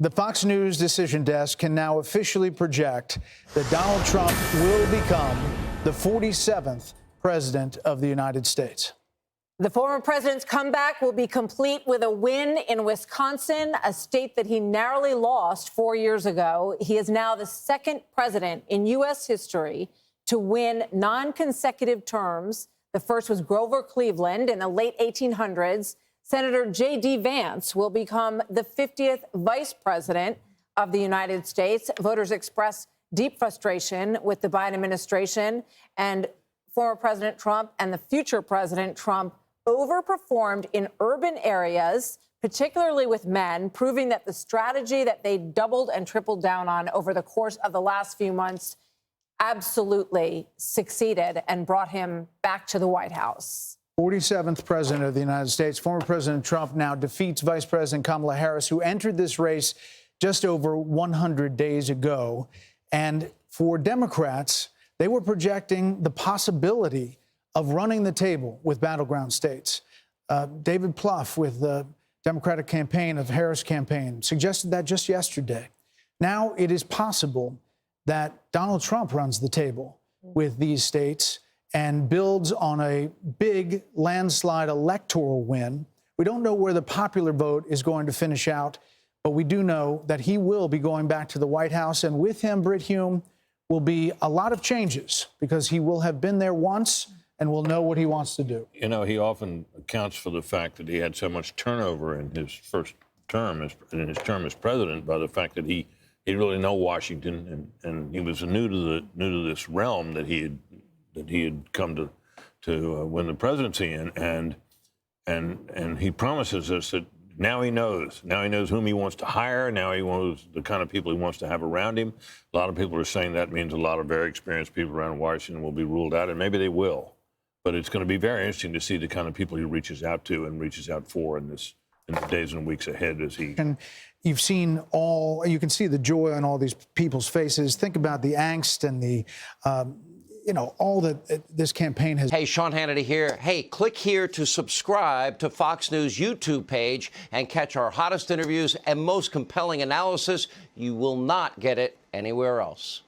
The Fox News decision desk can now officially project that Donald Trump will become the 47th president of the United States. The former president's comeback will be complete with a win in Wisconsin, a state that he narrowly lost 4 years ago. He is now the second president in U.S. history to win non-consecutive terms. The first was Grover Cleveland in the late 1800s. Senator J.D. Vance will become the 50th vice president of the United States. Voters expressed deep frustration with the Biden administration, and former President Trump and the future President Trump overperformed in urban areas, particularly with men, proving that the strategy that they doubled and tripled down on over the course of the last few months absolutely succeeded and brought him back to the White House. 47th president of the United States, former President Trump now defeats Vice President Kamala Harris, who entered this race just over 100 days ago. And for Democrats, they were projecting the possibility of running the table with battleground states. David Plouffe with the Democratic campaign of Harris campaign suggested that just yesterday. Now it is possible that Donald Trump runs the table with these states and builds on a big landslide electoral win. We don't know where the popular vote is going to finish out, but we do know that he will be going back to the White House. And with him, Brit Hume, will be a lot of changes because he will have been there once and will know what he wants to do. You know, he often accounts for the fact that he had so much turnover in his first term, in his term as president, by the fact that he really know Washington and he was new to this realm that he had come to win the presidency in, and he promises us that now he knows whom he wants to hire. Now he knows the kind of people he wants to have around him. A lot of people are saying that means a lot of very experienced people around Washington will be ruled out, and maybe they will. But it's going to be very interesting to see the kind of people he reaches out to and reaches out for in the days and weeks ahead as he. And you've seen you can see the joy on all these people's faces. Think about the angst and the, all that this campaign has. Hey, Sean Hannity here. Hey, click here to subscribe to Fox News YouTube page and catch our hottest interviews and most compelling analysis. You will not get it anywhere else.